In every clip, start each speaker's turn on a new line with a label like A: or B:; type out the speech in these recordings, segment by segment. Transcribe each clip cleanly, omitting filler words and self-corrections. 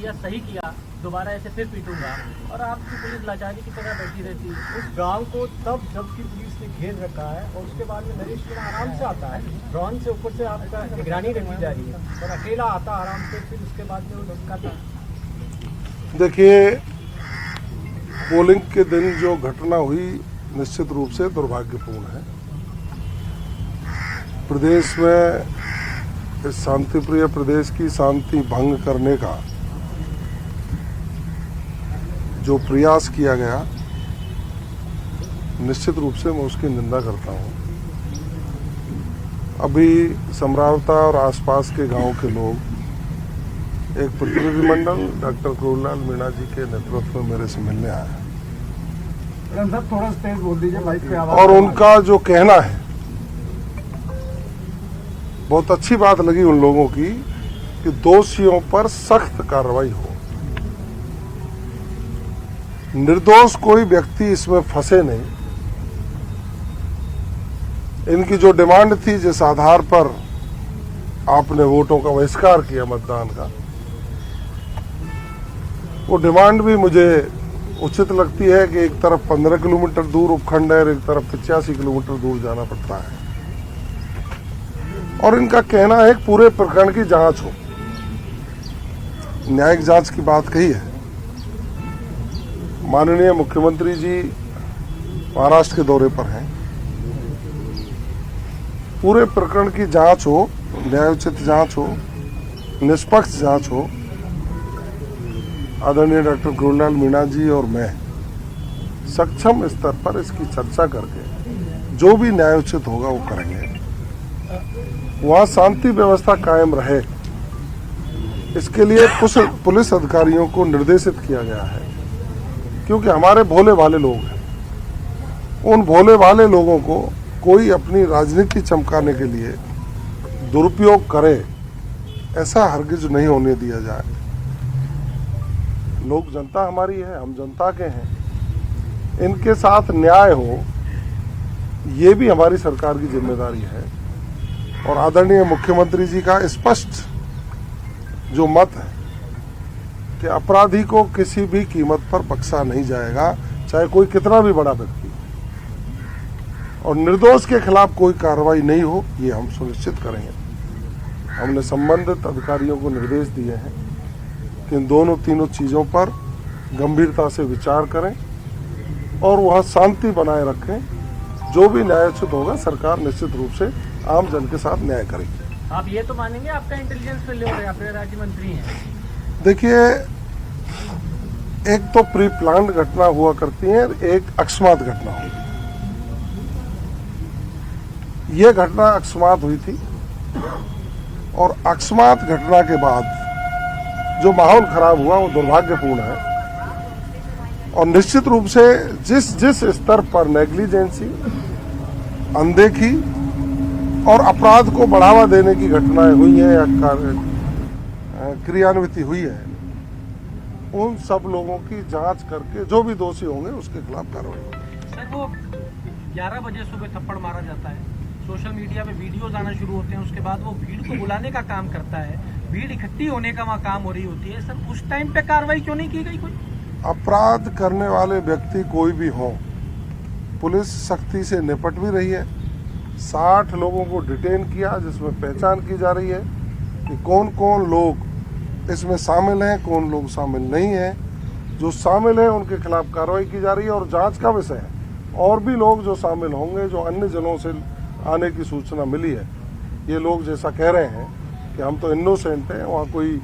A: किया सही किया, दोबारा ऐसे फिर पीटूंगा, और आपकी पुलिस लाचारी की तरह बैठी रहती है।
B: उस गांव को तब जबकि पुलिस ने घेर रखा है और उसके बाद में नरेश मीणा आराम से आता है, ड्रोन से ऊपर से आपका निगरानी रखी जा रही है और अकेला आता आराम से, फिर उसके बाद में वो धमकाता।
C: देखिए, पोलिंग के दिन जो घटना हुई निश्चित रूप से दुर्भाग्यपूर्ण है। प्रदेश में इस शांतिप्रिय प्रदेश की शांति भंग करने का जो प्रयास किया गया, निश्चित रूप से मैं उसकी निंदा करता हूं। अभी समरावता और आसपास के गांव के लोग एक प्रतिनिधिमंडल डॉक्टर क्रोड़लाल मीणा जी के नेतृत्व में मेरे से मिलने आया है
B: थोड़ा तेज बोल दीजिए, माइक पे आवाज।
C: और उनका जो कहना है, बहुत अच्छी बात लगी उन लोगों की कि दोषियों पर सख्त कार्रवाई हो, निर्दोष कोई व्यक्ति इसमें फंसे नहीं। इनकी जो डिमांड थी, जिस आधार पर आपने वोटों का बहिष्कार किया मतदान का, वो डिमांड भी मुझे उचित लगती है कि एक तरफ 15 किलोमीटर दूर उपखंड है और एक तरफ 85 किलोमीटर दूर जाना पड़ता है। और इनका कहना है कि पूरे प्रकरण की जांच हो, न्यायिक जांच की बात कही है। माननीय मुख्यमंत्री जी महाराष्ट्र के दौरे पर हैं, पूरे प्रकरण की जांच हो, न्यायोचित जांच हो, निष्पक्ष जांच हो। आदरणीय डॉक्टर क्रोड़लाल मीणा जी और मैं सक्षम स्तर पर इसकी चर्चा करके जो भी न्यायोचित होगा वो करेंगे। वहां शांति व्यवस्था कायम रहे, इसके लिए कुछ पुलिस अधिकारियों को निर्देशित किया गया है, क्योंकि हमारे भोले भाले लोग हैं। उन भोले भाले लोगों को कोई अपनी राजनीति चमकाने के लिए दुरुपयोग करे, ऐसा हरगिज नहीं होने दिया जाए। लोग जनता हमारी है, हम जनता के हैं, इनके साथ न्याय हो, ये भी हमारी सरकार की जिम्मेदारी है। और आदरणीय मुख्यमंत्री जी का स्पष्ट जो मत है कि अपराधी को किसी भी कीमत पर बख्शा नहीं जाएगा, चाहे कोई कितना भी बड़ा व्यक्ति हो, और निर्दोष के खिलाफ कोई कार्रवाई नहीं हो, ये हम सुनिश्चित करेंगे। हमने संबंधित अधिकारियों को निर्देश दिए हैं कि इन दोनों तीनों चीजों पर गंभीरता से विचार करें और वहां शांति बनाए रखें। जो भी न्यायोचित होगा, सरकार निश्चित रूप से आम जन के साथ न्याय करेगी।
A: आप ये तो मानेंगे आपका इंटेलिजेंस फेल्योर है, आप राज्य मंत्री हैं।
C: देखिए, एक तो प्री प्लान्ड घटना हुआ करती है, एक अकस्मात घटना होगी। ये घटना अकस्मात हुई थी और अकस्मात घटना के बाद जो माहौल खराब हुआ वो दुर्भाग्यपूर्ण है। और निश्चित रूप से जिस स्तर पर नेग्लिजेंसी, अनदेखी और अपराध को बढ़ावा देने की घटनाएं हुई हैं या क्रियान्वित हुई है, उन सब लोगों की जांच करके जो भी दोषी होंगे उसके खिलाफ कार्रवाई होगी।
A: सर, वो 11 बजे सुबह थप्पड़ मारा जाता है, सोशल मीडिया पे वीडियोज आना शुरू होते हैं, उसके बाद वो भीड़ को बुलाने का काम करता है, भीड़ इकट्ठी होने का वहाँ काम हो रही होती है। सर, उस टाइम पे कार्रवाई क्यों नहीं की गई? कोई
C: अपराध करने वाले व्यक्ति कोई भी हो, पुलिस सख्ती से निपट भी रही है। 60 लोगों को डिटेन किया, जिसमें पहचान की जा रही है कि कौन कौन लोग इसमें शामिल हैं, कौन लोग शामिल नहीं हैं। जो शामिल हैं उनके खिलाफ कार्रवाई की जा रही है और जांच का विषय है। और भी लोग जो शामिल होंगे, जो अन्य जिलों से आने की सूचना मिली है, ये लोग जैसा कह रहे हैं कि हम तो इनोसेंट हैं, वहाँ कोई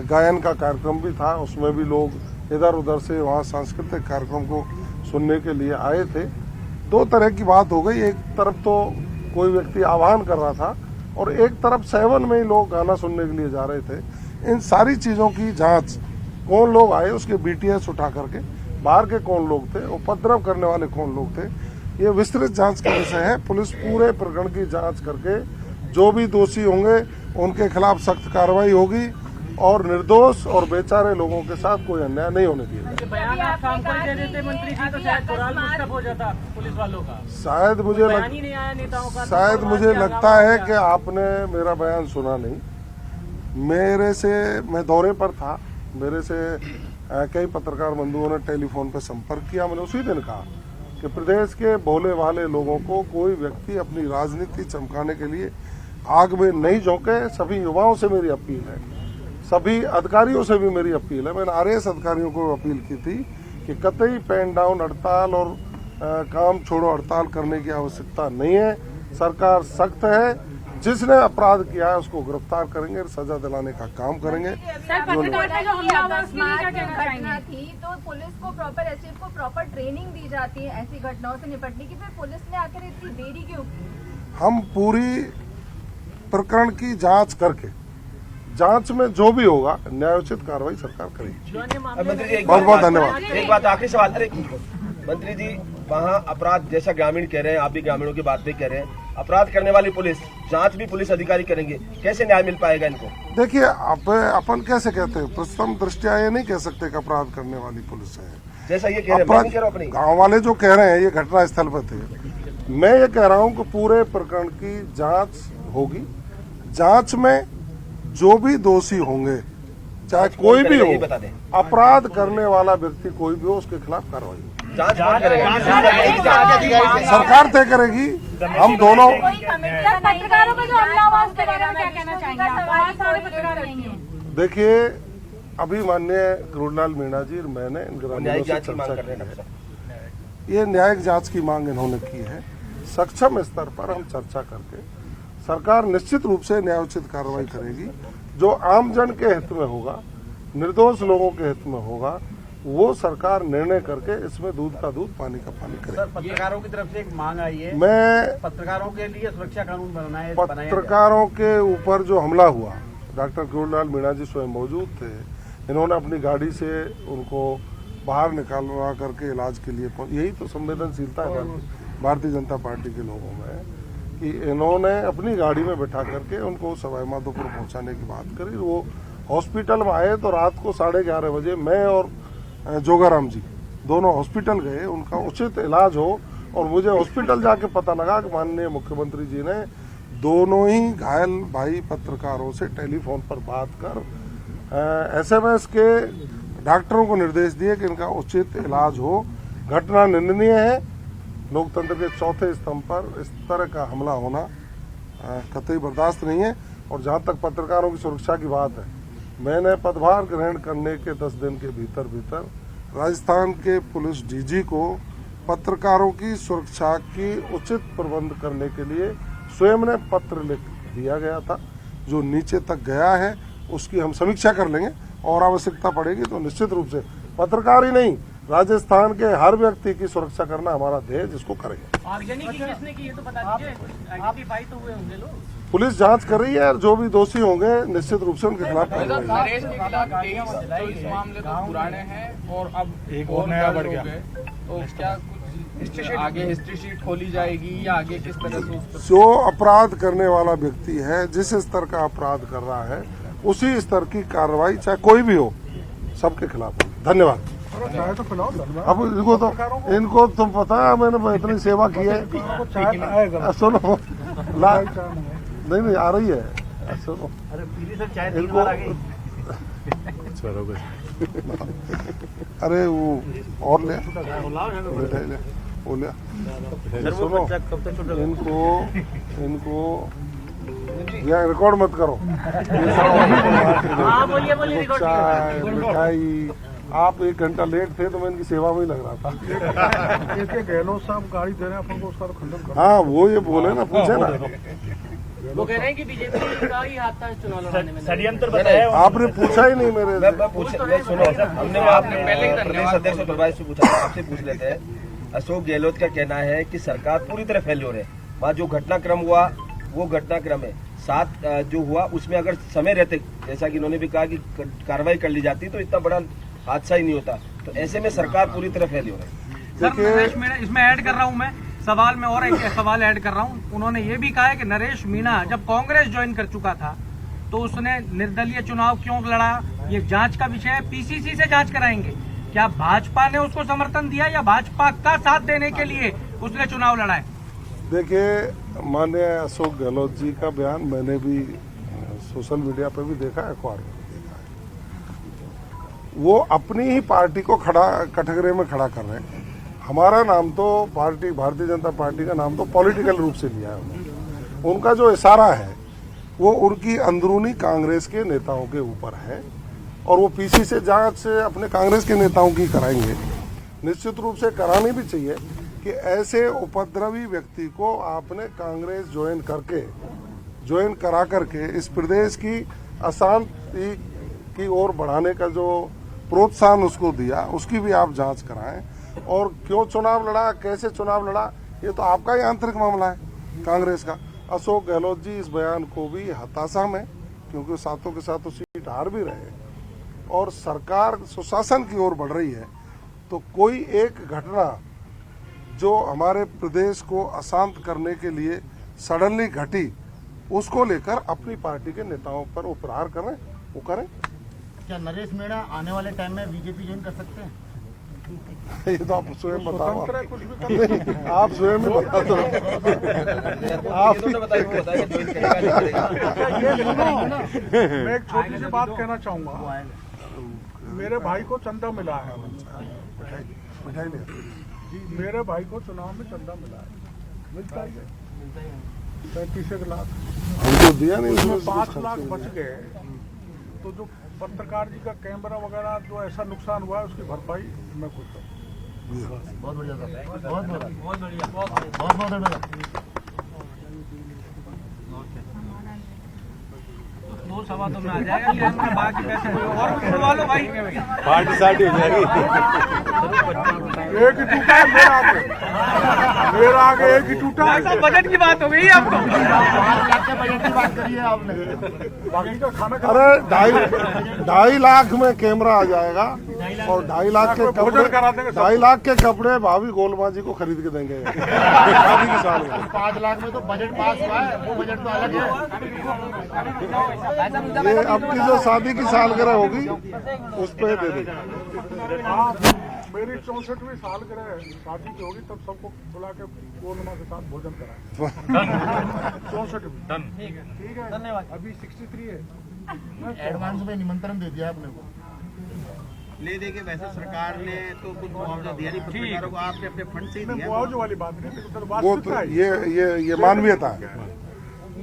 C: गायन का कार्यक्रम भी था, उसमें भी लोग इधर उधर से वहाँ सांस्कृतिक कार्यक्रम को सुनने के लिए आए थे। दो तरह की बात हो गई, एक तरफ तो कोई व्यक्ति आह्वान कर रहा था और एक तरफ 7 में ही लोग गाना सुनने के लिए जा रहे थे। इन सारी चीज़ों की जांच, कौन लोग आए उसके BTS उठा करके, बाहर के कौन लोग थे, उपद्रव करने वाले कौन लोग थे, ये विस्तृत जांच का विषय है। पुलिस पूरे प्रकरण की जांच करके जो भी दोषी होंगे उनके खिलाफ सख्त कार्रवाई होगी और निर्दोष और बेचारे लोगों के साथ कोई अन्याय नहीं होने दिया।
A: बयान आप शाम को दे देते मंत्री जी, तो शायद मोराल डिस्टर्ब हो जाता पुलिस वालों का।
C: शायद मुझे लगता है कि आपने मेरा बयान सुना नहीं। मैं दौरे पर था, मेरे से कई पत्रकार बंधुओं ने टेलीफोन पर संपर्क किया। मैंने उसी दिन कहा कि प्रदेश के भोले भाले लोगों को कोई व्यक्ति अपनी राजनीति चमकाने के लिए आग में नहीं झोंके। सभी युवाओं से मेरी अपील है, सभी अधिकारियों से भी मेरी अपील है। मैंने आरएएस अधिकारियों को अपील की थी कि कतई पेन डाउन हड़ताल और काम छोड़ो हड़ताल करने की आवश्यकता नहीं है। सरकार सख्त है, जिसने अपराध किया है उसको गिरफ्तार करेंगे, सजा दिलाने का काम करेंगे।
D: घटना थी तो पुलिस को प्रॉपर एसटीएफ को प्रॉपर ट्रेनिंग दी जाती है ऐसी घटनाओं से निपटने की, फिर पुलिस ने आखिर इतनी देरी क्यों की?
C: हम पूरी प्रकरण की जांच करके जांच में जो भी होगा न्यायोचित कार्रवाई सरकार करेगी। बहुत बहुत धन्यवाद।
E: एक बात आखिरी सवाल, अरे मंत्री जी, वहाँ अपराध जैसा ग्रामीण कह रहे हैं, आप भी ग्रामीणों की बात भी कह रहे हैं, अपराध करने वाली पुलिस जांच भी पुलिस अधिकारी करेंगे, कैसे न्याय मिल पाएगा इनको?
C: देखिए, अपन कैसे कहते हैं, प्रथम दृष्टया ये नहीं कह सकते कि अपराध करने वाली पुलिस है।
E: जैसा ये कह रहे हैं, मैं नहीं कह रहा हूं अपनी।
C: गाँव वाले जो कह रहे हैं ये घटना स्थल पर थे, मैं ये कह रहा हूँ कि पूरे प्रकरण की जांच होगी। जांच में जो भी दोषी होंगे, चाहे कोई भी हो, अपराध करने वाला व्यक्ति कोई भी हो, उसके खिलाफ कार्रवाई होगी।
E: जांच कौन करेगा?
C: सरकार तय करेगी। हम दोनों
D: पत्रकारों का जो हमला हुआ उसके बारे में क्या कहना चाहेंगे? बहुत सारे पत्रकार नहीं है।
C: देखिए, अभी माननीय करुणलाल मीणा जी और मैंने इन ग्रामीणों से चर्चा की है। ये न्यायिक जांच की मांग इन्होंने की है। सक्षम स्तर पर हम चर्चा करके सरकार निश्चित रूप से न्यायोचित कार्रवाई करेगी। जो आमजन के हित में होगा, निर्दोष लोगों के हित में होगा, वो सरकार निर्णय करके इसमें दूध का दूध पानी का पानी करे।
B: सर, पत्रकारों की तरफ से एक मांग आई है,
C: मैं
B: पत्रकारों के लिए सुरक्षा कानून बनाया
C: पत्रकारों के ऊपर जो हमला हुआ, डॉक्टर करुणलाल मीणा जी स्वयं मौजूद थे। इन्होंने अपनी गाड़ी से उनको बाहर निकालवा करके इलाज के लिए यही तो संवेदनशीलता है भारतीय जनता पार्टी के लोगों में, कि इन्होंने अपनी गाड़ी में बैठा करके उनको सवाई माधोपुर पहुंचाने की बात करी। वो हॉस्पिटल में आए तो रात को 11:30 बजे मैं और जोगाराम जी दोनों हॉस्पिटल गए, उनका उचित इलाज हो। और मुझे हॉस्पिटल जाके पता लगा कि माननीय मुख्यमंत्री जी ने दोनों ही घायल भाई पत्रकारों से टेलीफोन पर बात कर SMS के डॉक्टरों को निर्देश दिए कि इनका उचित इलाज हो। घटना निंदनीय है। लोकतंत्र के चौथे स्तंभ पर इस तरह का हमला होना कतई बर्दाश्त नहीं है। और जहां तक पत्रकारों की सुरक्षा की बात है, मैंने पदभार ग्रहण करने के 10 दिन के भीतर राजस्थान के पुलिस DG को पत्रकारों की सुरक्षा की उचित प्रबंध करने के लिए स्वयं ने पत्र लिख दिया गया था, जो नीचे तक गया है। उसकी हम समीक्षा कर लेंगे और आवश्यकता पड़ेगी तो निश्चित रूप से पत्रकार ही नहीं, राजस्थान के हर व्यक्ति की सुरक्षा करना हमारा ध्येय है, जिसको करेंगे।
A: आगजनी की किसने की ये तो बता दीजिए, आइडेंटिफाई तो हुए होंगे लोग।
C: पुलिस जांच कर रही है और जो भी दोषी होंगे निश्चित रूप से उनके खिलाफ कार्रवाई होगी।
F: नरेश के खिलाफ 23 मामले तो पुराने हैं और अब एक और नया बढ़ गया, तो क्या कुछ आगे हिस्ट्री शीट खोली जाएगी या आगे किस तरह से उस पर?
C: जो अपराध करने वाला व्यक्ति है, जिस स्तर का अपराध कर रहा है, उसी स्तर की कार्रवाई चाहे कोई भी हो, सबके खिलाफ होगी। धन्यवाद। अब इनको तुम पता है, मैंने इतनी सेवा की है। सुनो, नहीं आ रही है। सुनो, इनको अरे वो और ले वो ले। सुनो, इनको यहाँ रिकॉर्ड मत करो। चाय मिठाई, आप 1 घंटा लेट थे तो मैं इनकी सेवा में ही लग रहा था।
G: गहलोत साहब गाड़ी दे रहे हैं अपन को, उसका खंडन करो।
C: हाँ, वो ये बोले ना, पूछे ना।
A: वो कह रहे हैं कि बीजेपी का ही हाथ था चुनाव लड़ाने में।
B: षड्यंत्र बताया
C: आपने पूछा ही नहीं मेरे से।
E: हमने आपने प्रदेश अध्यक्ष और प्रभारी से पूछा, आपसे पूछ लेते हैं। अशोक गहलोत का कहना है कि सरकार पूरी तरह फेल्योर है। वहाँ जो घटनाक्रम हुआ वो घटनाक्रम है। 7 जो हुआ उसमें अगर समय रहते, जैसा कि इन्होंने भी कहा कि कार्रवाई कर ली जाती तो इतना बड़ा हादसा ही नहीं होता। तो ऐसे में सरकार पूरी तरह फेल्योर है।
A: सर, नरेश मीणा इसमें ऐड कर रहा हूं मैं सवाल में, और एक सवाल ऐड कर रहा हूं। उन्होंने ये भी कहा है कि नरेश मीणा जब कांग्रेस ज्वाइन कर चुका था तो उसने निर्दलीय चुनाव क्यों लड़ा, ये जांच का विषय है, PCC से जांच कराएंगे। क्या भाजपा ने उसको समर्थन दिया या भाजपा का साथ देने के लिए उसने चुनाव लड़ा है?
C: देखिए, माननीय अशोक गहलोत जी का बयान मैंने भी सोशल मीडिया पर भी देखा है, अखबार में भी देखा है। वो अपनी ही पार्टी को कटघरे में खड़ा कर रहे हैं। हमारा नाम तो पार्टी भारतीय जनता पार्टी का नाम तो पॉलिटिकल रूप से लिया है उन्होंने। उनका जो इशारा है वो उनकी अंदरूनी कांग्रेस के नेताओं के ऊपर है और वो पीसी से जांच अपने कांग्रेस के नेताओं की कराएंगे। निश्चित रूप से करानी भी चाहिए कि ऐसे उपद्रवी व्यक्ति को आपने कांग्रेस ज्वाइन करा करके इस प्रदेश की अशांति की ओर बढ़ाने का जो प्रोत्साहन उसको दिया, उसकी भी आप जांच कराएं। और क्यों चुनाव लड़ा, कैसे चुनाव लड़ा, ये तो आपका ही आंतरिक मामला है कांग्रेस का। अशोक गहलोत जी इस बयान को भी हताशा में, क्योंकि साथों के साथ सीट हार भी रहे और सरकार सुशासन की ओर बढ़ रही है, तो कोई एक घटना जो हमारे प्रदेश को अशांत करने के लिए सडनली घटी, उसको लेकर अपनी पार्टी के नेताओं पर वो प्रहार करें, वो करें।
H: क्या नरेश मीणा आने वाले टाइम में बीजेपी ज्वाइन कर सकते हैं?
C: ये तो आप स्वयं बताओ, आप स्वयं ही बता दो। आप
G: मैं एक छोटी सी बात कहना चाहूंगा। मेरे भाई को चंदा मिला है, मेरे भाई को चुनाव में चंदा मिला है, मिलता है 35 लाख,
C: हमको दिया नहीं,
G: उसमें 5 लाख बच गए। तो जो पत्रकार जी का कैमरा वगैरह जो ऐसा नुकसान हुआ है उसकी भरपाई मैं खुद करूँ।
H: बहुत बढ़िया सर, बहुत बढ़िया।
A: दो सवा तो में आ जाएगा, फिर हमने बाकी पैसे और भी छुड़वा लो भाई।
G: पार्टी सार्टी हो जाएगी। एक ही टूटा है मेरा आगे एक ही टूटा है।
A: बजट की बात हो गई अब तो।
H: 5 लाख के बजट की बात करी है आपने।
G: बाकी का खाना
C: अरे 2.5 लाख में कैमरा आ जाएगा और 2.5 लाख के कपड़े, 2.5 लाख के कपड़े भाभी गोलमा जी को खरीद के देंगे शादी के साल में।
H: 5 लाख में तो बजट पास हुआ है, वो बजट तो अलग है।
C: ये आपकी जो शादी की सालगिरह होगी उस पर दे देंगे।
G: मेरी 64वीं सालगिरह शादी की होगी, तब सबको बुला के पूर्णिमा के साथ भोजन कराएंगे। 64वीं ठीक है, धन्यवाद। अभी 63 है।
H: एडवांस में निमंत्रण दे दिया आपने को।
I: ले दे के वैसे सरकार ने तो कुछ मुआवजा दिया नहीं पत्रकारों को, आपने अपने फंड से ही दिया।
G: मुआवजे वाली बात नहीं, लेकिन
C: वो तो ये मानवीयता है।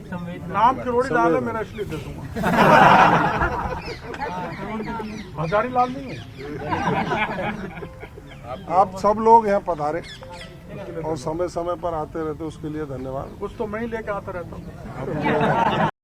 G: नाम किरोड़ी लाल है मेरा, इसलिए दे दूंगा। हजारी लाल नहीं हूँ।
C: आप सब लोग यहाँ पधारे और समय समय पर आते रहते, उसके लिए धन्यवाद।
G: कुछ तो मैं ही लेके आता रहता हूँ।